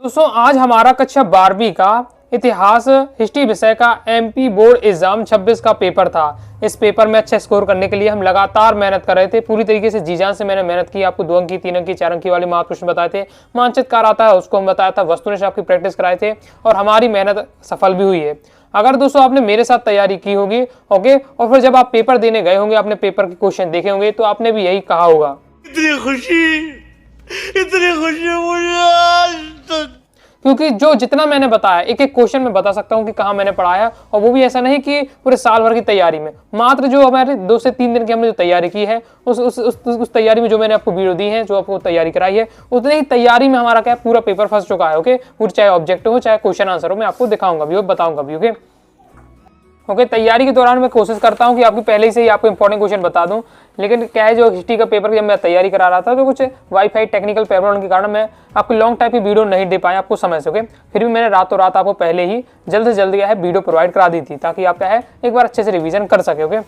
दोस्तों आज हमारा कक्षा 12वीं का इतिहास हिस्ट्री विषय का एमपी बोर्ड एग्जाम 26 का पेपर था। इस पेपर में अच्छा स्कोर करने के लिए हम लगातार मेहनत कर रहे थे। पूरी तरीके से जी जान से मैंने मेहनत की। आपको 2 अंक की, 3 अंक की, 4 अंक की वाले मार्क प्रश्न बताए थे। मानचित्र कार आता है उसको हम बताया था। वस्तुनिष्ठ आपकी प्रैक्टिस कराए थे और हमारी मेहनत सफल भी हुई है। अगर दोस्तों आपने मेरे साथ तैयारी की होगी ओके, और फिर जब आप पेपर देने गए होंगे, आपने पेपर के क्वेश्चन देखे होंगे, तो आपने भी यही कहा होगा, इतनी खुशी मुझे आज तक। क्योंकि जो जितना मैंने बताया एक एक क्वेश्चन में बता सकता हूं कि कहां मैंने पढ़ाया, और वो भी ऐसा नहीं कि पूरे साल भर की तैयारी में। मात्र जो हमारे 2 से 3 दिन की हमने जो तैयारी की है, उस तैयारी में जो मैंने आपको वीडियो दी है, जो आपको तैयारी कराई है, उतनी ही तैयारी में हमारा क्या पूरा पेपर फंस चुका है। ओके, पूरी चाहे ऑब्जेक्टिव हो चाहे क्वेश्चन आंसर हो, मैं आपको दिखाऊंगा भी, बताऊंगा भी। ओके, तैयारी के दौरान मैं कोशिश करता हूं कि आपकी पहले से ही आपको इंपॉर्टेंट क्वेश्चन बता दूं, लेकिन क्या है, जो हिस्ट्री का पेपर जब मैं तैयारी करा रहा था तो कुछ वाईफाई टेक्निकल प्रॉब्लम के कारण मैं आपको लॉन्ग टाइप की वीडियो नहीं दे पाया आपको समय से। ओके, फिर भी मैंने रातों रात आपको पहले ही जल्द से जल्द क्या है वीडियो प्रोवाइड करा दी थी, ताकि आप क्या है एक बार अच्छे से रिविजन कर सके। ओके,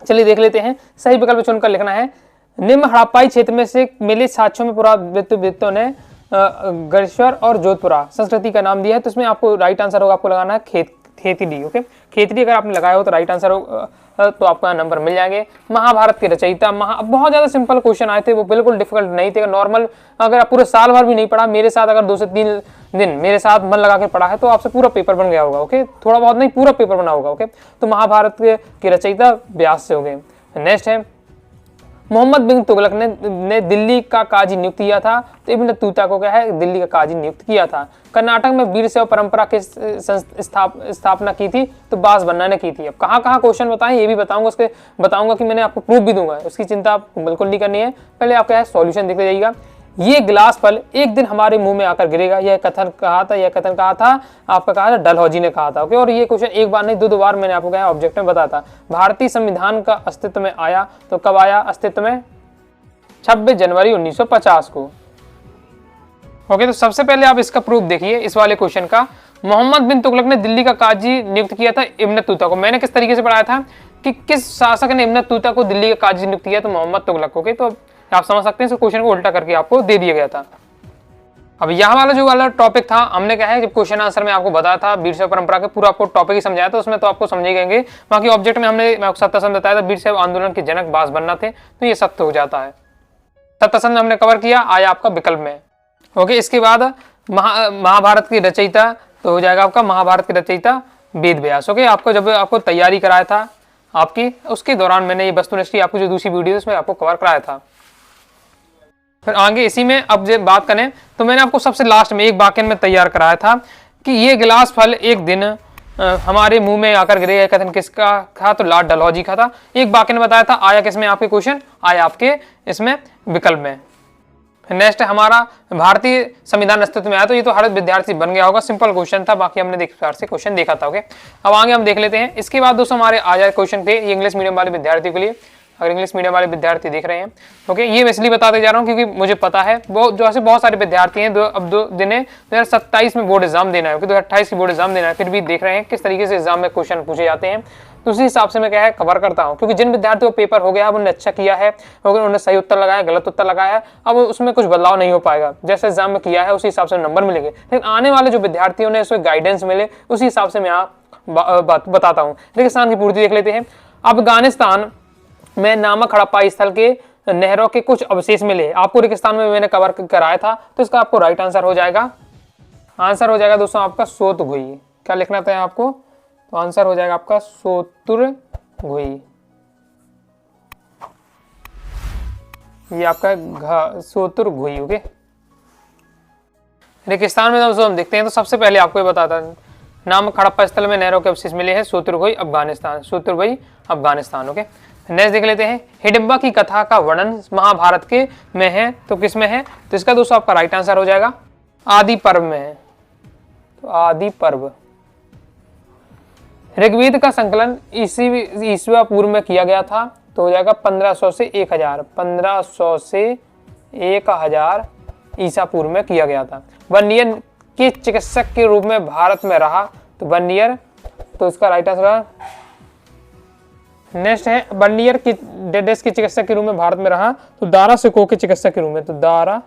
चलिए देख लेते हैं। सही विकल्प चुनकर लिखना है। निम्न हड़प्पाई क्षेत्र में से मिले साक्ष्यों में पुरातत्वविदों ने गढ़ेश्वर और जोधपुरा संस्कृति का नाम दिया है, तो इसमें आपको राइट आंसर होगा, आपको लगाना है खेतड़ी। ओके, खेतड़ी अगर आपने लगाया हो तो राइट आंसर हो, तो आपका नंबर मिल जाएंगे। महाभारत के रचयिता, बहुत ज्यादा सिंपल क्वेश्चन आए थे, वो बिल्कुल डिफिकल्ट नहीं थे। नॉर्मल अगर आप पूरे साल भर भी नहीं पढ़ा, मेरे साथ अगर 2 से 3 दिन मेरे साथ मन लगा के पढ़ा है, तो आपसे पूरा पेपर बन गया होगा। ओके, थोड़ा बहुत नहीं, पूरा पेपर बना होगा। ओके, तो महाभारत के रचयिता व्यास से हो गए। नेक्स्ट है, मोहम्मद बिन तुगलक ने दिल्ली का काजी नियुक्त किया था, तो इब्न तूता को क्या है दिल्ली का काजी नियुक्त किया था। कर्नाटक में वीर शैव परंपरा की स्थापना की थी, तो बासबन्ना ने की थी। अब कहाँ कहाँ क्वेश्चन बताएं ये भी बताऊंगा, उसके बताऊंगा कि मैंने आपको प्रूफ भी दूंगा, उसकी चिंता आपको बिल्कुल नहीं करनी है। पहले आप क्या है सॉल्यूशन देखते जाइएगा। ये गिलास फल एक दिन हमारे मुंह में आकर गिरेगा, यह कथन कहा था आपका कहा था डलहौजी ने कहा था। ओके, और ये क्वेश्चन एक बार नहीं 2 बार मैंने आपको कहा ऑब्जेक्ट में बताया था। भारतीय संविधान का अस्तित्व में आया, तो कब आया अस्तित्व में? 26 जनवरी 1950 को। ओके, तो सबसे पहले आप इसका प्रूफ देखिए इस वाले क्वेश्चन का। मोहम्मद बिन तुगलक ने दिल्ली का काजी नियुक्त किया था इब्न तूता को। मैंने किस तरीके से पढ़ाया था कि किस शासक ने इब्न तूता को दिल्ली का काजी नियुक्त किया, तो मोहम्मद तुगलक को। तो आप समझ सकते हैं, इस क्वेश्चन को उल्टा करके आपको दे दिया गया था। अब यहाँ वाला जो वाला टॉपिक था, हमने क्या है जब क्वेश्चन आंसर में आपको बताया था वीर शैव परंपरा के पूरा आपको टॉपिक ही समझाया था, उसमें तो आपको समझ गएंगे। बाकी ऑब्जेक्ट में हमने आपको सत्तासन बताया था, वीर शैव आंदोलन के जनक बासबन्ना थे, तो ये सत्य हो जाता है। सत्तासन हमने कवर किया, आया आपका विकल्प में। ओके, इसके बाद महाभारत की रचयिता, तो हो जाएगा आपका महाभारत के रचयिता वेद व्यास। ओके, आपको जब आपको तैयारी कराया था आपकी, उसके दौरान मैंने ये वस्तुनिष्ठ आपको जो दूसरी वीडियो उसमें आपको कवर कराया था। फिर आगे इसी में अब जब बात करें, तो मैंने आपको सबसे लास्ट में एक वाक्य में तैयार कराया था कि ये गिलास फल एक दिन हमारे मुंह में आकर गिरेगा, कथन किसका था? तो लॉर्ड डलहौजी का था। एक वाक्य ने बताया था, आया किसमें आपके क्वेश्चन? आया आपके इसमें विकल्प में। नेक्स्ट है हमारा भारतीय संविधान अस्तित्व में आया, तो ये तो हर विद्यार्थी बन गया होगा, सिंपल क्वेश्चन था। बाकी हमने देख प्रकार से क्वेश्चन देखा था। ओके, अब आगे हम देख लेते हैं। इसके बाद दोस्तों हमारे आ जाए क्वेश्चन थे, ये इंग्लिश मीडियम वाले विद्यार्थियों के लिए, अगर इंग्लिश मीडियम वाले विद्यार्थी देख रहे हैं। ओके, ये मैं इसलिए बताते जा रहा हूँ क्योंकि मुझे पता है बहुत सारे विद्यार्थी हैं अब 2 दिन 2027 में बोर्ड एग्जाम देना है, 2028 की बोर्ड एग्जाम देना है, फिर भी देख रहे हैं किस तरीके से एग्जाम में क्वेश्चन पूछे जाते हैं, तो उसी हिसाब से मैं क्या है कवर करता हूँ। क्योंकि जिन विद्यार्थियों को पेपर हो गया, अब उन्होंने अच्छा किया है, उन्होंने सही उत्तर लगाया, गलत उत्तर लगाया, अब उसमें कुछ बदलाव नहीं हो पाएगा। जैसे एग्जाम में किया है उसी हिसाब से नंबर मिलेंगे, लेकिन आने वाले जो विद्यार्थियों ने उसमें गाइडेंस मिले, उसी हिसाब से मैं बताता हूँ। देखिए स्थान की पूर्ति देख लेते हैं। अफगानिस्तान में नामक हड़प्पा स्थल के नहरों के कुछ अवशेष मिले। आपको रेगिस्तान में मैंने कवर कराया था, तो इसका आपको राइट आंसर हो जाएगा। आंसर हो जाएगा दोस्तों आपका सोतुगुई। क्या लिखना था आपको? तो आंसर हो जाएगा आपका सोतुरगुई। ये आपका सोतुरगुई। ओके, रेगिस्तान में दोस्तों हम देखते हैं, तो सबसे पहले आपको ये बताता है नामक हड़प्पा स्थल में नहरों के अवशेष मिले हैं, सोतुरगुई अफगानिस्तान, सोतुरगुई अफगानिस्तान। ओके, नेक्स्ट देख लेते हैं। हिडिंबा की कथा का वर्णन महाभारत के में है, तो किस में है? तो इसका दोस्तों आपका राइट आंसर हो जाएगा आदि पर्व में है, तो आदि पर्व। ऋग्वेद का संकलन ईसवी पूर्व में किया गया था, तो हो जाएगा 1500 से 1000, 1500 से 1000 ईसा पूर्व में किया गया था। वर्नियर के चिकित्सक के रूप में भारत में रहा, तो वर्नियर, तो इसका राइट आंसर। नेक्स्ट है वर्नियर की डेडेस के चिकित्सक के रूप में भारत में रहा, तो दारा सिकोह के चिकित्सक के रूप में, तो दारा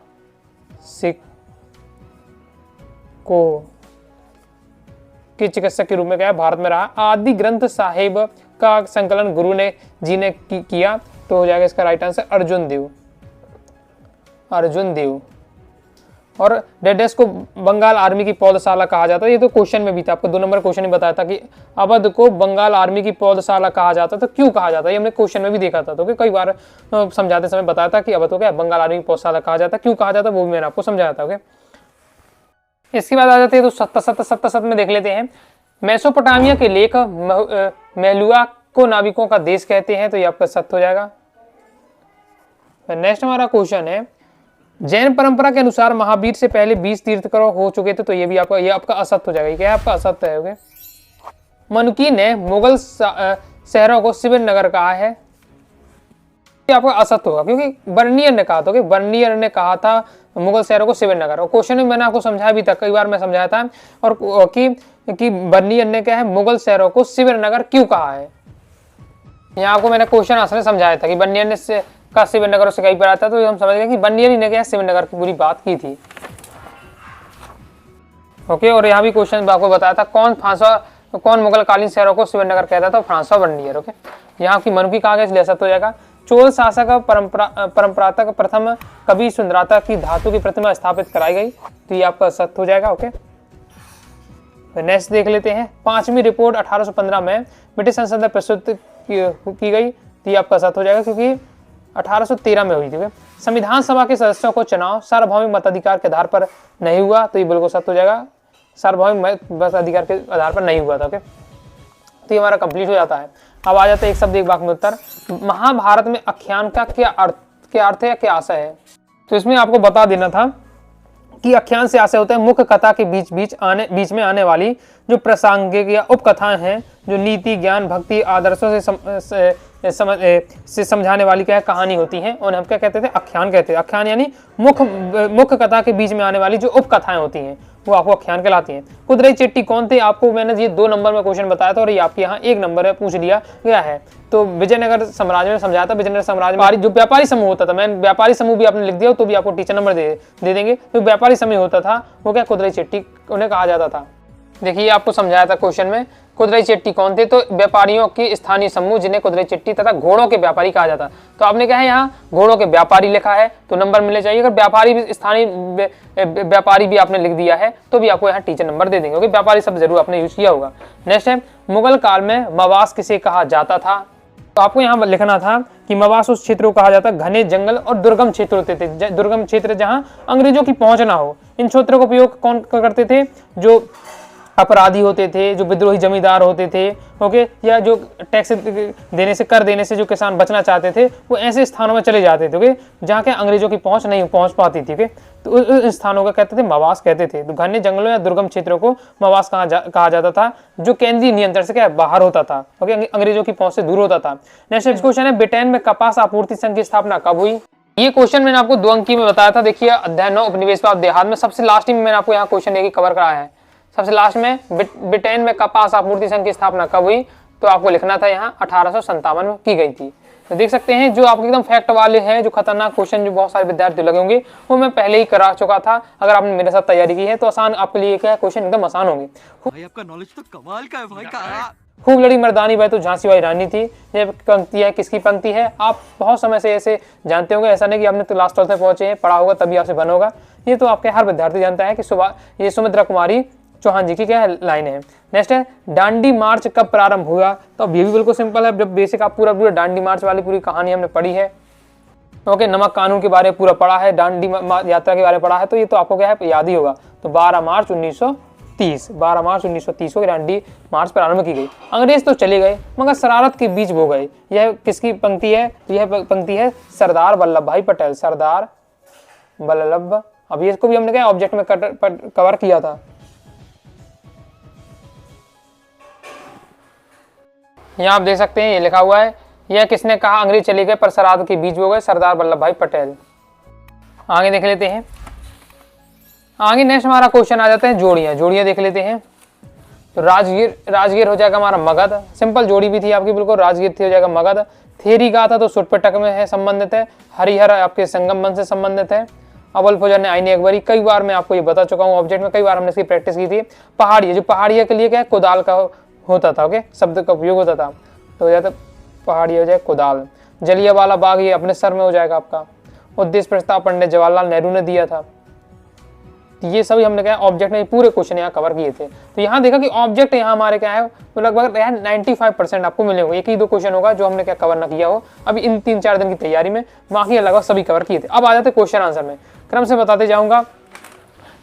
को के चिकित्सक के रूप में क्या भारत में रहा। आदि ग्रंथ साहिब का संकलन गुरु ने जी ने किया, तो हो जाएगा इसका राइट आंसर अर्जुन देव। अर्जुन देव। और डेडेस को बंगाल आर्मी की पौधशाला कहा जाता है, ये तो क्वेश्चन में भी था, आपको 2 नंबर क्वेश्चन में बताया था कि अवध को बंगाल आर्मी की पौधशाला कहा जाता है, तो क्यों कहा जाता है, ये हमने क्वेश्चन में भी देखा था। तो कई बार समझाते समय बताया था कि अवध को क्या बंगाल आर्मी की पौधशाला कहा जाता है, क्यों कहा जाता है वो भी मैंने आपको समझाया था। ओके, इसके बाद आ जाते हैं तो सत्ता में देख लेते हैं। मेसोपोटामिया के लेख मेलुआ को नाविकों का देश कहते हैं, तो ये आपका सत्य हो जाएगा। नेक्स्ट हमारा क्वेश्चन है, जैन परंपरा के अनुसार महावीर से पहले 20 तीर्थंकर हो चुके थे, तो ये भी आपका असत्य हो जाएगा। क्या आपका असत्य है? ओके, मनुकी ने मुगल शहरों को शिविर नगर कहा है, ये आपका असत्य होगा, क्योंकि बर्नियर ने कहा था। बर्नियर ने कहा था मुगल शहरों को शिविर नगर, और क्वेश्चन में मैंने आपको समझाया भी था, कई बार मैं समझाया था, और कि बर्नियर ने क्या है मुगल शहरों को शिविर नगर क्यों कहा है। यहाँ आपको मैंने क्वेश्चन आंसर समझाया था कि बर्नियर ने का शिविर नगर से कहीं पर आता, तो हम समझ गए कि बर्नियर ही ने क्या शिविर नगर की पूरी बात की थी। ओके, और यहाँ भी क्वेश्चन आपको बताया था कौन मुगल कालीन शहरों को शिविर नगर कहता था, फ्रांसवा बर्नियर। ओके, यहाँ की मनुकी कहा गया, इसलिए सत्य हो जाएगा। चोल शासक परंपरातक प्रथम कवि सुंदराता की धातु की प्रतिमा स्थापित कराई गई, तो ये आपका सत्य हो जाएगा। ओके, नेक्स्ट देख लेते हैं। 5वीं रिपोर्ट 1815 में ब्रिटिश संसद में प्रस्तुत की गई, तो ये आपका सत्य हो जाएगा, क्योंकि 1813 में हुई थी। संविधान सभा के सदस्यों को चुनाव सार्वभौमिक मताधिकार के आधार पर नहीं हुआ, तो ये बिल्कुल सत्य हो जाएगा, सार्वभौमिक मताधिकार के आधार पर नहीं हुआ था। ओके, तो ये हमारा कंप्लीट हो जाता है। अब आ जाते हैं एक शब्द एक वाक्य में उत्तर। महाभारत में आख्यान का क्या अर्थ है या क्या आशय है? तो इसमें आपको बता देना था कि आख्यान से आशय होता है मुख्य कथा के बीच में आने वाली जो प्रासंगिक या उपकथाएं हैं, जो नीति ज्ञान भक्ति आदर्शों से समझाने वाली क्या कहानी होती हैं, उन्हें हम क्या कहते थे? आख्यान कहते हैं। आख्यान यानी मुख्य कथा के बीच में आने वाली जो उपकथाएं होती हैं, वो आपको आख्यान कहलाती हैं। कुदरई चेट्टी कौन थे? आपको मैंने ये 2 नंबर में क्वेश्चन बताया था, और ये आपके यहाँ 1 नंबर में पूछ लिया गया है। तो विजयनगर साम्राज्य में समझाया था। विजयनगर साम्राज्य में जो व्यापारी समूह होता था, मैं व्यापारी समूह भी आपने लिख दिया तो भी आपको टीचर नंबर दे देंगे। तो व्यापारी समूह होता था वो क्या कुदरई चेट्टी उन्हें कहा जाता था। देखिए आपको समझाया था क्वेश्चन में, कुदरई चेट्टी कौन थे? तो व्यापारियों की स्थानीय समूह जिन्हें कुदरई चेट्टी तथा घोड़ों के व्यापारी कहा जाता। तो आपने क्या है यहाँ घोड़ों के व्यापारी लिखा है, तो नंबर मिलने चाहिए। अगर व्यापारी भी स्थानीय व्यापारी भी आपने लिख दिया है तो भी आपको यहाँ टीचर नंबर दे देंगे, क्योंकि व्यापारी शब्द जरूर आपने यूज किया होगा। नेक्स्ट है, मुगल काल में मवास किसे कहा जाता था? तो आपको यहाँ लिखना था कि मवास उस क्षेत्र को कहा जाता घने जंगल और दुर्गम क्षेत्र होते थे, दुर्गम क्षेत्र जहाँ अंग्रेजों की पहुंच ना हो। इन क्षेत्रों का उपयोग कौन करते थे? जो अपराधी होते थे, जो विद्रोही जमींदार होते थे, ओके, या जो टैक्स देने से कर देने से जो किसान बचना चाहते थे, वो ऐसे स्थानों में चले जाते थे, ओके, जहाँ के अंग्रेजों की पहुंच नहीं पहुंच पाती थी। ओके, तो उन स्थानों को कहते थे मवास कहते थे। तो घने जंगलों या दुर्गम क्षेत्रों को मवास कहा जाता था, जो केंद्रीय नियंत्रण से क्या बाहर होता था, ओके, अंग्रेजों की पहुंच से दूर होता था। नेक्स्ट क्वेश्चन है, ब्रिटेन में कपास आपूर्ति संघ की स्थापना कब हुई? ये क्वेश्चन मैंने आपको 2 अंकी में बताया था। देखिए अध्याय 9 उपनिवेश देहात में सबसे लास्ट में मैंने आपको यहाँ क्वेश्चन एक कवर कराया है। सबसे लास्ट में ब्रिटेन में कपास आपूर्ति संघ की स्थापना कब हुई? तो आपको लिखना था यहाँ 1857 में की गई थी। तो देख सकते हैं जो आपके एकदम फैक्ट वाले हैं, जो खतरनाक क्वेश्चन जो बहुत सारे विद्यार्थी लगे होंगे, वो मैं पहले ही करा चुका था। अगर आपने मेरे साथ तैयारी की है तो आसान आपके लिए क्या क्वेश्चन एकदम आसान होंगे। भाई आपका नॉलेज तो कमाल का है भाई का। खूब लड़ी मर्दानी वह तो झांसी वाली रानी थी। ये पंक्ति है किसकी पंक्ति है? आप बहुत समय से ऐसे जानते होंगे, ऐसा नहीं कि आपने क्लास 12 में पहुंचे हैं, पढ़ा होगा तभी आपसे बना होगा। ये तो आपके हर विद्यार्थी जानता है कि ये सुमित्रा कुमारी चौहान जी की क्या लाइन है। नेक्स्ट है, दांडी मार्च कब प्रारंभ हुआ? तो अब ये भी बिल्कुल सिंपल है, जब बेसिक आप पूरा दांडी मार्च वाली पूरी कहानी हमने पढ़ी है। ओके, नमक कानून के बारे में पूरा पढ़ा है, दांडी यात्रा के बारे में पढ़ा है, तो ये तो आपको क्या है याद ही होगा। तो 12 मार्च 1930 को दांडी मार्च प्रारंभ की गई। अंग्रेज तो चले गए मगर शरारत के बीच वो गए। यह किसकी पंक्ति है? तो यह पंक्ति है सरदार वल्लभ भाई पटेल। सरदार वल्लभ, अब इसको भी हमने क्या ऑब्जेक्ट में कवर किया था। यहाँ आप देख सकते हैं ये लिखा हुआ है, यह किसने कहा अंग्रेज चले गए पर शरारत के बीच हो गए? सरदार वल्लभ भाई पटेल। आगे देख लेते हैं। आगे नेक्स्ट हमारा क्वेश्चन आ जाता है जोड़ियां देख लेते हैं। तो राजगीर हो जाएगा हमारा मगध। सिंपल जोड़ी भी थी आपकी बिल्कुल, राजगीर थी हो जाएगा मगध। थेरी गाथा तो सुटपटक में है संबंधित है। हरिहर आपके संगम वन से संबंधित है। अव्वल फौजदार ने आईने अकबरी, कई बार मैं आपको ये बता चुका हूँ ऑब्जेक्ट में, कई बार हमने इसकी प्रैक्टिस की थी। पहाड़िया, जो पहाड़िया के लिए क्या है कुदाल का होता था, ओके, शब्द का उपयोग होता था, तो हो जाता पहाड़िया हो जाए कुदाल। जलियांवाला बाग ये अपने सर में हो जाएगा आपका। उद्देश्य प्रस्ताव पंडित जवाहरलाल नेहरू ने दिया था। ये सभी हमने क्या ऑब्जेक्ट में पूरे क्वेश्चन यहाँ कवर किए थे। तो यहाँ देखा कि ऑब्जेक्ट यहाँ हमारे क्या है तो लगभग 95% आपको मिले होंगे, एक ही दो क्वेश्चन होगा जो हमने क्या कवर ना किया हो अभी इन 3-4 दिन की तैयारी में, बाकी लगभग सभी कवर किए थे। अब आ जाते क्वेश्चन आंसर में, क्रम से बताते जाऊंगा।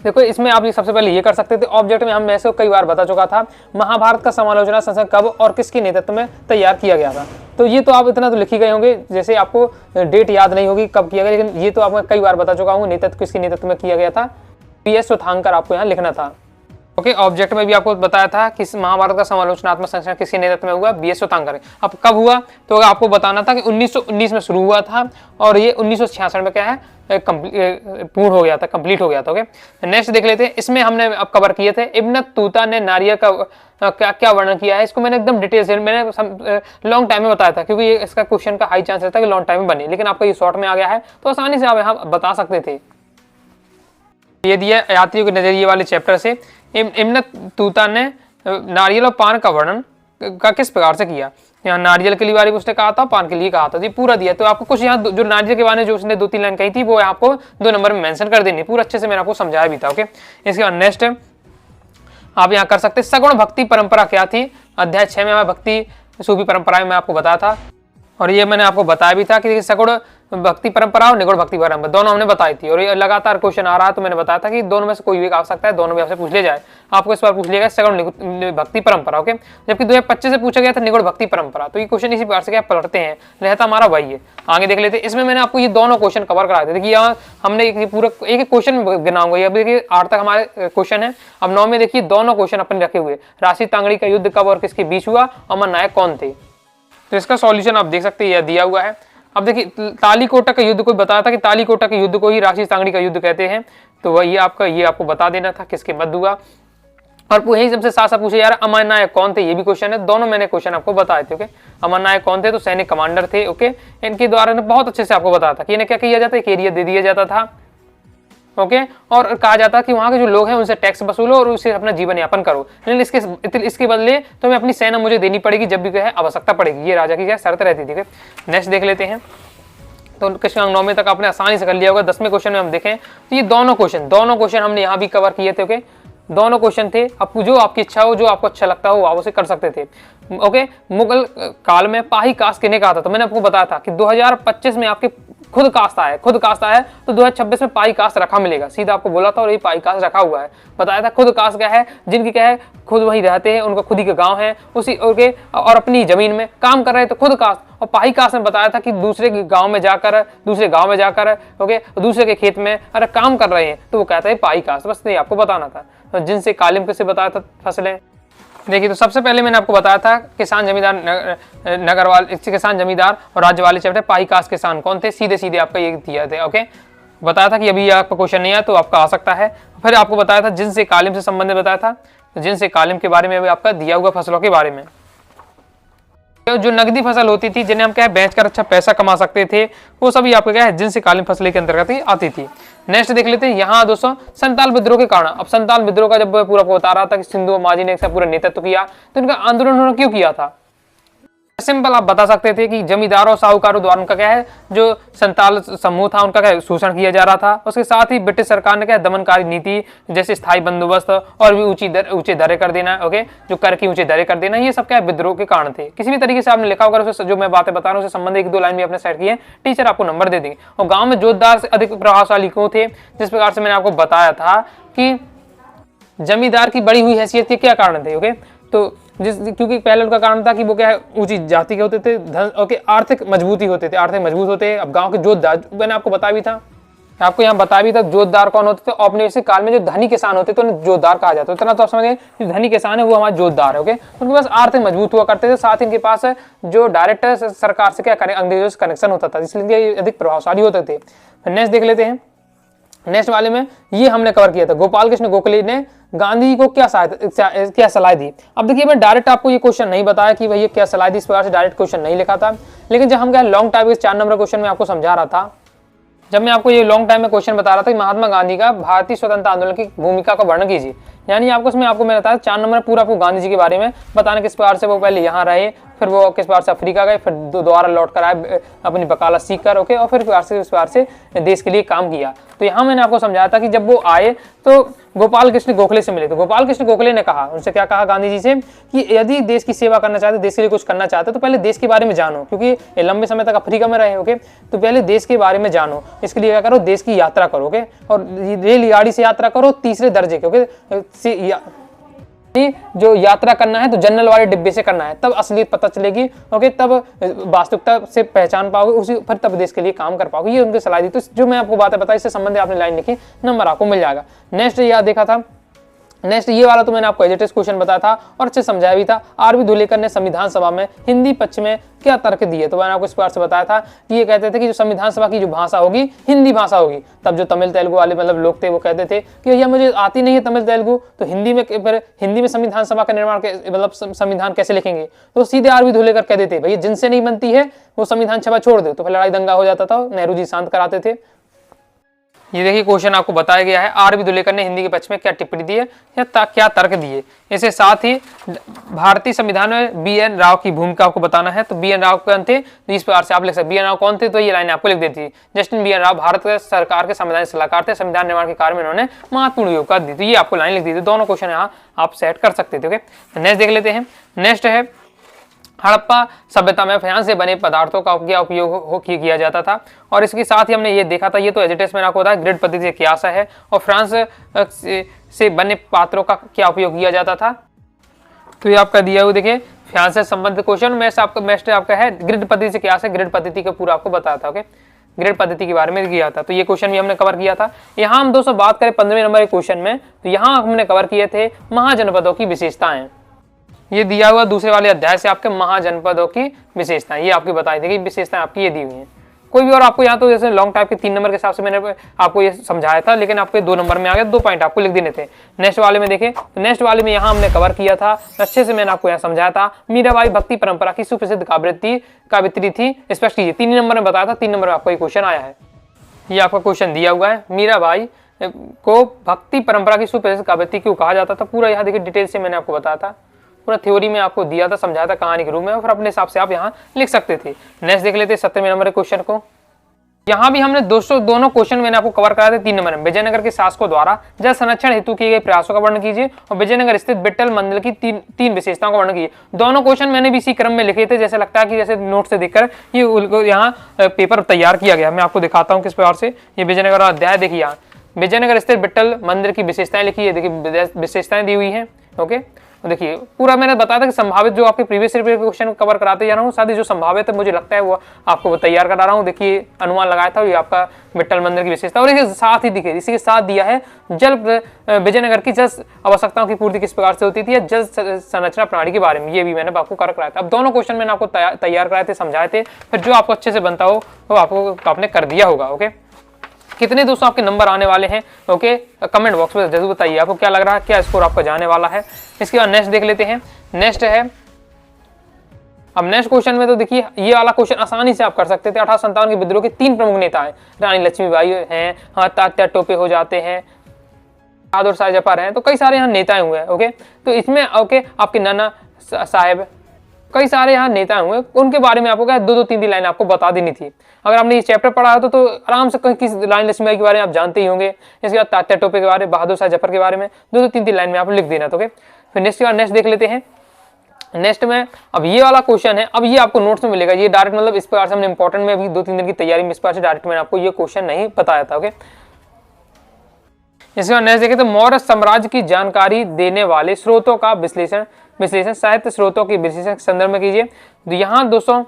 देखो इसमें आप सबसे पहले ये कर सकते थे, ऑब्जेक्ट में हम ऐसे कई बार बता चुका था, महाभारत का समालोचना संस्करण कब और किसके नेतृत्व में तैयार किया गया था। तो ये तो आप इतना तो लिख ही गए होंगे, जैसे आपको डेट याद नहीं होगी कब किया गया, लेकिन ये तो आपको कई बार बता चुका हूँ, नेतृत्व किसके नेतृत्व में किया गया था, PS सुथांकर आपको यहाँ लिखना था। ओके, ऑब्जेक्ट में भी आपको बताया था कि महाभारत का समालोचनात्मक संस्करण किसके नेतृत्व में हुआ, BS सुथांकर। अब कब हुआ तो आपको बताना था कि 1919 में शुरू हुआ था और ये 1966 में क्या है पूर्ण हो गया था, कंप्लीट हो गया था। ओके, नेक्स्ट देख लेते हैं, इसमें हमने अब कवर किए थे इब्न तूता ने नारियल का क्या क्या वर्णन किया है। इसको मैंने एकदम डिटेल से मैंने लॉन्ग टाइम में बताया था, क्योंकि ये इसका क्वेश्चन का हाई चांस रहता है कि लॉन्ग टाइम में बने, लेकिन आपका ये शॉर्ट में आ गया है तो आसानी से आप यहाँ बता सकते थे। ये दिया यात्रियों के नजरिए वाले चैप्टर से, इब्न तूता ने नारियल और पान का वर्णन का किस प्रकार से किया। यहाँ नारियल के लिए बारे में उसने कहा था, पान के लिए कहा था, जी पूरा दिया। तो आपको कुछ यहाँ जो नारियल के बारे में जो उसने 2-3 लाइन कही थी वो आपको 2 नंबर में मेंशन कर देनी, पूरा अच्छे से मैंने आपको समझाया भी था। ओके, इसके बाद नेक्स्ट आप यहाँ कर सकते सगुण भक्ति परंपरा क्या थी। अध्याय 6 में हमें भक्ति सूफी परंपरा में आपको बताया था, और ये मैंने आपको बताया भी था कि सगुण भक्ति परंपरा और निगुण भक्ति परंपरा दोनों हमने बताई थी, और ये लगातार क्वेश्चन आ रहा है तो मैंने बताया था कि दोनों में से कोई भी आ सकता है, दोनों में आपसे पूछ लिया जाए। आपको इस बार पूछ लिया गया सगुण भक्ति परंपरा, ओके, जबकि 2025 से पूछा गया था निगुण भक्ति परंपरा। तो ये क्वेश्चन इसी प्रकार से क्या पलटते हैं, रहता हमारा वही है। आगे देख लेते हैं, इसमें मैंने आपको ये दोनों क्वेश्चन कवर कराए थे। देखिए यहाँ हमने पूरा एक क्वेश्चन गिनाऊंगा, अब देखिए 8 तक हमारे क्वेश्चन है, अब 9 में देखिए दोनों क्वेश्चन अपने रखे हुए, राशि तांगड़ी का युद्ध कब और किसके बीच हुआ, अमर नायक कौन थे। तो इसका सॉल्यूशन आप देख सकते हैं, यह दिया हुआ है। अब देखिए तालीकोटा का युद्ध, कोई बताया था कि तालीकोटा के युद्ध को ही राशि तांगड़ी का युद्ध कहते हैं, तो वही ये आपको बता देना था किसके मध्य हुआ। और यही सबसे साथ साथ पूछे जा रहा है अमर नायक कौन थे, ये भी क्वेश्चन है, दोनों मैंने क्वेश्चन आपको बताए थे। ओके, अमर नायक कौन थे, तो सैनिक कमांडर थे। ओके, इनके द्वारा बहुत अच्छे से आपको बताया था कि इन्हें क्या किया जाता है, एक एरिया दे दिया जाता था। ओके, और कहा जाता है कि वहां के जो लोग हैं उनसे टैक्स वसूलो और उससे अपना जीवन यापन करो, लेकिन इसके बदले तुम्हें अपनी सेना मुझे देनी पड़ेगी जब भी क्या है आवश्यकता पड़ेगी। ये राजा की क्या शर्त रहती थी। नेक्स्ट देख लेते हैं, तो कृष्ण 9 तक आपने आसानी से कर लिया होगा। 10वें क्वेश्चन में हम देखें तो ये दोनों क्वेश्चन हमने यहाँ भी कवर किए थे। ओके, दोनों क्वेश्चन थे, अब जो आपकी इच्छा हो, जो आपको अच्छा लगता हो आप उसे कर सकते थे। ओके, मुगल काल में पाही कास्ट किन्हें कहा था, तो मैंने आपको बताया था कि 2025 में आपके खुद कास्ट आया है, तो 2026 में पाई कास्ट रखा मिलेगा, सीधा आपको बोला था और ये पाई कास्ट रखा हुआ है। बताया था खुद कास्ट क्या है, जिनकी क्या है खुद वहीं रहते हैं, उनका खुद ही का गांव है उसी ओके, और अपनी जमीन में काम कर रहे हैं, तो खुद कास्ट। और पाई कास्ट में बताया था कि दूसरे गांव में जाकर ओके, दूसरे के खेत में अरे काम कर रहे हैं, तो वो कहता है पाई कास्ट। बस नहीं आपको बताना था। तो जिनसे कालिम किसे बताया था फसलें, देखिए तो सबसे पहले मैंने आपको बताया था किसान जमींदार नगरवाल किसान जमींदार और राज्य वाले चैप्टर पाई कास्ट किसान कौन थे, सीधे सीधे आपका ये दिया थे। ओके, बताया था कि अभी आपका क्वेश्चन नहीं आया तो आपका आ सकता है। फिर आपको बताया था जिनसे कालिम से संबंधित बताया था, तो जिनसे कालिम के बारे में भी आपका दिया हुआ फसलों के बारे में, तो जो नगदी फसल होती थी जिन्हें हम क्या है बेचकर अच्छा पैसा कमा सकते थे, वो सभी आपको क्या है जिनसे कालीन फसलें के अंतर्गत ही आती थी। नेक्स्ट देख लेते हैं यहाँ दोस्तों संताल विद्रोह के कारण। अब संताल विद्रोह का जब पूरा बता रहा था कि सिंधु मांझी ने इसका पूरा नेतृत्व किया, तो इनका आंदोलन उन्होंने क्यों किया था, सिंपल आप बता सकते थे कि जमींदारों और साहूकारों द्वारा उनका क्या है जो संताल समूह था उनका क्या शोषण किया जा रहा था। उसके साथ ही ब्रिटिश सरकार ने क्या दमनकारी नीति जैसे स्थायी बंदोबस्त और भी ऊंचे दरें कर देना, ओके, जो कर की ऊंचे दरें कर देना, ये सब क्या विद्रोह के कारण थे। किसी भी तरीके से आपने लिखा होगा उसे, जो मैं बातें बता रहा हूँ उसे संबंधित 1-2 लाइन भी आपने सेट की है, टीचर आपको नंबर दे देंगे। और गाँव में जोतदार से अधिक प्रभावशाली क्यों थे, जिस प्रकार से मैंने आपको बताया था कि जमींदार की बड़ी हुई हैसियत के क्या कारण थे। ओके, तो क्योंकि पहले उनका कारण था कि वो क्या है ऊंची जाति के होते थे, धन ओके, आर्थिक मजबूती होते थे, आर्थिक मजबूत होते। अब गांव के जोतदार मैंने आपको बताया भी था, आपको यहाँ बताया भी था जोतदार कौन होते थे। औपनिवेशिक काल में जो धनी किसान होते थे उन्हें जोतदार कहा जाता है। इतना तो आप समझ गए, जो धनी किसान है वो हमारे जोतदार है। ओके, उनके पास आर्थिक मजबूत हुआ करते थे, साथ ही इनके पास जो डायरेक्ट सरकार से क्या अंग्रेजों से कनेक्शन होता था, इसलिए अधिक प्रभावशाली होते थे। नेक्स्ट देख लेते हैं, नेक्स्ट वाले में ये हमने कवर किया था गोपाल कृष्ण गोखले ने गांधी जी को क्या सलाह दी। अब देखिए मैं डायरेक्ट आपको ये क्वेश्चन नहीं बताया कि भैया क्या सलाह दी, इस प्रकार से डायरेक्ट क्वेश्चन नहीं लिखा था, लेकिन जब हम क्या लॉन्ग टाइप के 4 नंबर क्वेश्चन में आपको समझा रहा था जब मैं आपको ये लॉन्ग टाइम में क्वेश्चन बता रहा था कि महात्मा गांधी का भारतीय स्वतंत्रता आंदोलन की भूमिका का वर्णन कीजिए, यानी आपको इसमें आपको मैंने बताया 4 नंबर पूरा आपको गांधी जी के बारे में बताना, किस प्रकार से वो पहले यहाँ रहे, फिर वो किस प्रकार से अफ्रीका गए, फिर दोबारा लौट कर आए अपनी वकालत सीख कर, ओके, और फिर किस प्रकार से देश के लिए काम किया। तो यहाँ मैंने आपको समझाया था कि जब वो आए तो गोपाल कृष्ण गोखले से मिले, तो गोपाल कृष्ण गोखले ने कहा, उनसे क्या कहा गांधी जी से कि यदि देश की सेवा करना चाहते, देश के लिए कुछ करना चाहते तो पहले देश के बारे में जानो, क्योंकि ये लंबे समय तक अफ्रीका में रहे, ओके, तो पहले देश के बारे में जानो, इसके लिए क्या करो, देश की यात्रा करो, ओके, और रेलगाड़ी से यात्रा करो 3रे दर्जे के, ओके, जो यात्रा करना है तो जनरल वाले डिब्बे से करना है, तब असलियत पता चलेगी, ओके, तब वास्तविकता से पहचान पाओगे, उसी फिर तब देश के लिए काम कर पाओगे। ये उनकी सलाह दी। तो जो मैं आपको बातें बताई इससे संबंधित आपने लाइन लिखी, नंबर आपको मिल जाएगा। नेक्स्ट याद देखा था, नेक्स्ट ये वाला तो मैंने आपको एजेटिस क्वेश्चन बताया था और अच्छे समझाया भी था। आर बी धुलेकर ने संविधान सभा में हिंदी पक्ष में क्या तर्क दिए, तो मैंने आपको इस बार से बताया था कि ये कहते थे कि जो संविधान सभा की जो भाषा होगी हिंदी भाषा होगी। तब जो तमिल तेलुगु वाले मतलब लोग थे वो कहते थे कि भैया मुझे आती नहीं है तमिल तेलुगु, तो हिंदी में संविधान सभा का निर्माण मतलब संविधान कैसे लिखेंगे, तो सीधे आर बी धुलेकर कह देते भैया जिनसे नहीं बनती है वो संविधान सभा छोड़ दो, तो फिर लड़ाई दंगा हो जाता था, नेहरू जी शांत कराते थे। ये देखिए क्वेश्चन आपको बताया गया है, आर बी धुलेकर ने हिंदी के पक्ष में क्या टिप्पणी दी है या क्या तर्क दिए। इसके साथ ही भारतीय संविधान में बी एन राव की भूमिका आपको बताना है। तो बी एन राव कौन थे, तो इस प्रकार से आप लिख सकते बी एन राव कौन थे, तो ये लाइन आपको लिख देती है, justice B N Rau Bharat सरकार के संवैधानिक सलाहकार थे, संविधान निर्माण के कार्य में उन्होंने महत्वपूर्ण योगदान दी। तो ये आपको लाइन लिख दी थी। दोनों क्वेश्चन यहाँ आप सेट कर सकते थे। ओके, नेक्स्ट देख लेते हैं। नेक्स्ट है हड़प्पा सभ्यता में फाइंस से बने पदार्थों का क्या उपयोग किया जाता था, और इसके साथ ही हमने ये देखा था, ये तो एजिटेस मैंने आपको बताया ग्रिड पद्धति से क्या आशा है, और फ्रांस से बने पात्रों का क्या उपयोग किया जाता था। तो ये आपका दिया हुआ देखिए फ्रांस से संबंधित क्वेश्चन में से आपका बेस्ट आपका है ग्रिड पद्धति से क्या है, ग्रिड पद्धति का पूरा आपको बताया था। ओके, ग्रिड पद्धति के बारे में किया था, तो ये क्वेश्चन भी हमने कवर किया था। यहाँ हम दोस्तों बात करें 15वें नंबर के क्वेश्चन में, तो यहाँ हमने कवर किए थे महाजनपदों की विशेषताएं। ये दिया हुआ दूसरे वाले अध्याय से आपके महाजनपदों की विशेषताएं, ये आपकी बताई थी कि विशेषताएं आपकी ये दी हुई हैं। कोई भी और आपको यहाँ तो जैसे लॉन्ग टाइप के 3 नंबर के हिसाब से मैंने आपको ये समझाया था, लेकिन आपके 2 नंबर में आ गया, 2 पॉइंट आपको लिख देने थे। नेक्स्ट वाले में देखें, तो नेक्स्ट वाले में यहाँ हमने कवर किया था अच्छे से, मैंने आपको यहाँ समझाया था मीराबाई भक्ति परंपरा की सुप्रसिद्ध काव्यत्री थी, स्पष्ट कीजिए। 3 नंबर में बताया था, 3 नंबर में आपको ये क्वेश्चन आया है। ये आपका क्वेश्चन दिया हुआ है, मीराबाई को भक्ति परंपरा की सुप्रसिद्ध काव्यत्री क्यों कहा जाता था, पूरा यहाँ देखिए डिटेल से मैंने आपको बताया था, पूरा थ्योरी में आपको दिया था, समझाया था कहानी के रूप में, और फिर अपने हिसाब से आप यहाँ लिख सकते थे। नेक्स्ट देख लेते हैं 17वें नंबर के क्वेश्चन को। यहाँ भी हमने दोनों क्वेश्चन मैंने आपको कवर कराया था 3 नंबर में। विजयनगर के शासकों द्वारा जल संरक्षण हेतु किए गए प्रयासों का वर्णन कीजिए, और विजयनगर स्थित विट्ठल मंदिर की तीन विशेषताओं का वर्णन कीजिए। दोनों क्वेश्चन मैंने भी इसी क्रम में लिखे थे, जैसे लगता है कि जैसे नोट से देखकर ये यहाँ पेपर तैयार किया गया। मैं आपको दिखाता हूँ किस प्रकार से ये विजयनगर अध्याय देखिए, यहाँ विजयनगर स्थित विट्ठल मंदिर की विशेषताएं लिखी है, देखिए विशेषताएं दी हुई है। ओके, देखिए पूरा मैंने बताया था कि संभावित जो आपके प्रीवियस ईयर क्वेश्चन कवर कराते जा रहा हूँ, साथ ही जो संभावित है मुझे लगता है वो आपको तैयार करा रहा हूँ। देखिए अनुमान लगाया था, ये आपका विट्ठल मंदिर की विशेषता, और इसके साथ ही देखिए इसी के साथ दिया है जल विजयनगर की जल आवश्यकताओं की पूर्ति किस प्रकार से होती थी, जल संरचना प्रणाली के बारे में, ये भी मैंने आपको कवर कराया था। अब दोनों क्वेश्चन मैंने आपको तैयार कराए थे, समझाए थे, फिर जो आपको अच्छे से बनता हो वो आपने कर दिया होगा। ओके, कितने दोस्तों आपके नंबर आने वाले हैं, ओके, कमेंट बॉक्स में जरूर बताइए आपको क्या लग रहा है, क्या स्कोर आपका जाने वाला है। इसके बाद नेक्स्ट देख लेते हैं। नेक्स्ट है, अब नेक्स्ट क्वेश्चन में तो देखिए ये वाला क्वेश्चन आसानी से आप कर सकते थे। 1857 के विद्रोह के 3 प्रमुख नेता हैं, रानी लक्ष्मीबाई हैं, हाँ तात्या टोपे हो जाते हैं, बहादुर शाह जफर हैं, तो कई सारे यहाँ नेता हुए हैं। ओके, तो इसमें ओके आपके नाना साहेब, कई सारे यहाँ नेता हुए, उनके बारे में आपको क्या 2-3 लाइन आपको बता देनी थी। अगर आपने ये चैप्टर पढ़ा है तो आराम से किस रानी लक्ष्मीबाई के बारे में आप जानते ही होंगे। इसके बाद तात्या टोपे के बारे में, बहादुर शाह जफर के बारे में 2-3 लाइन में आप लिख देना। तो फिर नेक्स्ट देख लेते हैं। नेक्स्ट में अब ये वाला क्वेश्चन है, अब ये आपको नोट्स में मिलेगा, ये डायरेक्ट मतलब इस प्रकार से हमने इंपॉर्टेंट में अभी 2-3 दिन की तैयारी में इस प्रकार से डायरेक्ट मैंने आपको ये क्वेश्चन नहीं बताया था। ओके, इसके बाद नेक्स्ट देखें तो मौर्य साम्राज्य की जानकारी देने वाले स्रोतों का विश्लेषण साहित्य स्रोतों के विश्लेषण के संदर्भ में कीजिए। तो यहाँ दोस्तों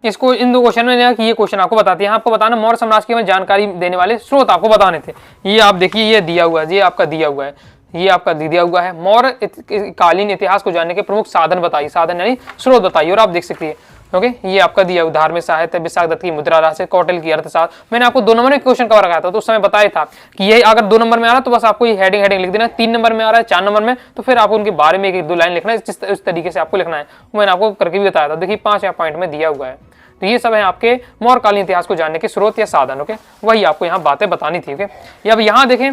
इसको इन 2 क्वेश्चन में ये क्वेश्चन आपको बताते हैं, यहाँ आपको बताना मौर्य साम्राज्य की जानकारी देने वाले स्रोत आपको बताने थे। ये आप देखिए ये दिया हुआ है, ये आपका दिया हुआ है, ये आपका दिया हुआ है। मौर्य कालीन इतिहास को जानने के प्रमुख साधन बताइए, साधन यानी स्रोत बताइए, और आप देख सकते हैं। ओके, ये आपका दिया धार्मिक साहित्य, विशाख दत्त की मुद्रा राशि, कौटिल्य की अर्थशास्त्र। मैंने आपको 2 नंबर में क्वेश्चन कवर कराया था, तो उस समय बताया था कि ये अगर 2 नंबर में आ रहा है तो बस आपको ये हेडिंग लिख देना, 3 नंबर में आ रहा है, 4 नंबर में, तो फिर आपको उनके बारे में 1-2 लाइन लिखना है, इस तरीके से आपको लिखना है। मैंने आपको करके भी बताया था। देखिए 5 पॉइंट में दिया हुआ है। तो ये सब है आपके मौर्यकालीन इतिहास को जानने के स्रोत या साधन। ओके, वही आपको यहाँ बातें बतानी थी। ओके, अब यहाँ देखें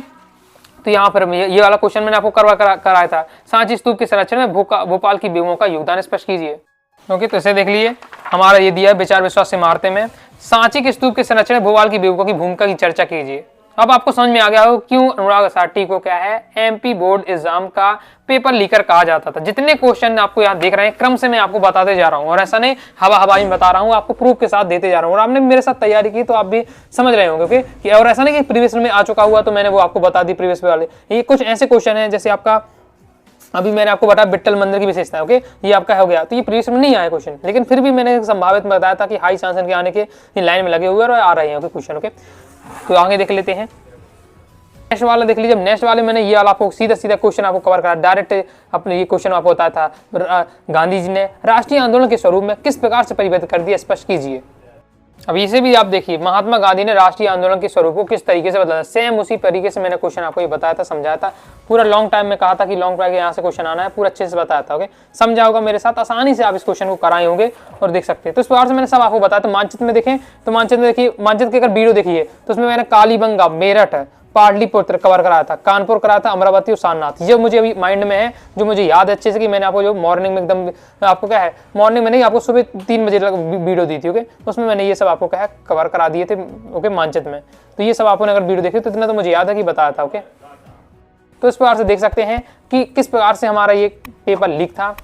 तो यहाँ पर ये वाला क्वेश्चन मैंने आपको कराया था, सांची स्तूप के संरक्षण में भोपाल की बेगमों का योगदान स्पष्ट कीजिए। ओके, तो इसे देख लीजिए, हमारा ये दिया है विचार विश्वास से इमारतें में सांची के स्तूप के संरक्षण में भोपाल की बेगमों की भूमिका की चर्चा कीजिए। अब आपको समझ में आ गया हो क्यों अनुराग असाटी को क्या है एमपी बोर्ड एग्जाम का पेपर लीकर कहा जाता था। जितने क्वेश्चन आपको यहाँ देख रहे हैं क्रम से मैं आपको बताते जा रहा हूँ, और ऐसा नहीं हवाई में बता रहा हूँ, आपको प्रूफ के साथ देते जा रहा हूँ। और आपने मेरे साथ तैयारी की तो आप भी समझ रहे होंगे कि और ऐसा नहीं कि प्रीवियस में आ चुका हुआ तो मैंने वो आपको बता दी प्रीवियस वाले। ये कुछ ऐसे क्वेश्चन है जैसे आपका अभी मैंने आपको बताया विट्ठल मंदिर की विशेषता। ओके, ये आपका हो गया, तो ये प्रीवियस में नहीं आया क्वेश्चन, लेकिन फिर भी मैंने संभावित में बताया था कि हाई चांस के आने के लाइन में लगे हुए और आ रहे हैं क्वेश्चन। ओके, तो आगे देख लेते हैं नेक्स्ट वाला देख लीजिए। नेक्स्ट वाले मैंने ये वाला आपको सीधा क्वेश्चन आपको कवर करा, डायरेक्ट अपने ये क्वेश्चन आपको बताया था गांधी जी ने राष्ट्रीय आंदोलन के स्वरूप में किस प्रकार से परिवर्तित कर दिया, स्पष्ट कीजिए। अब इसे भी आप देखिए, महात्मा गांधी ने राष्ट्रीय आंदोलन के स्वरूप को किस तरीके से बदला। सेम उसी तरीके से मैंने क्वेश्चन आपको ये बताया था, समझाया था पूरा लॉन्ग टाइम में, कहा था कि लॉन्ग टाइम यहाँ से क्वेश्चन आना है, पूरा अच्छे से बताया था। ओके, समझा होगा मेरे साथ, आसानी से आप इस क्वेश्चन को कराए होंगे और देख सकते हैं। तो इस प्रकार से मैंने सब आपको बताया। तो मानचित्र में देखें, तो मानचित्र में देखिए, मानचित्र की अगर वीडियो देखिए तो उसमें मैंने कालीबंगा, मेरठ, पाटलिपुत्र कवर कराया था, कानपुर कराया था, अमरावती और सारनाथ। ये मुझे अभी माइंड में है, जो मुझे याद है अच्छे से कि मैंने आपको जो मॉर्निंग में एकदम आपको क्या है मॉर्निंग में नहीं, आपको सुबह 3 बजे वीडियो दी थी। ओके, उसमें मैंने ये सब आपको क्या है कवर करा दिए थे। ओके, मानचित्र में तो ये सब आपने अगर वीडियो देखी तो इतना तो मुझे याद है कि बताया था। ओके, तो इस प्रकार से देख सकते हैं कि किस प्रकार से हमारा ये पेपर लीक था।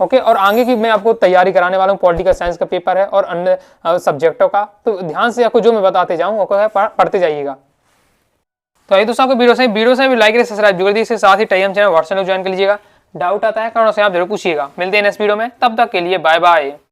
ओके, और आगे की मैं आपको तैयारी कराने वाला हूँ, पॉलिटिकल साइंस का पेपर है और अन्य सब्जेक्टों का, तो ध्यान से आपको जो मैं बताते जाऊँ पढ़ते जाइएगा। तो ये दोस्तों आपको वीडियो से भी लाइक करिए, सब्सक्राइब कर दीजिए, इसके साथ ही टाइम चैनल व्हाट्सएप ज्वाइन कर लीजिएगा। डाउट आता है कारण से आप जरूर पूछिएगा। मिलते हैं नेक्स्ट वीडियो में, तब तक के लिए बाय बाय।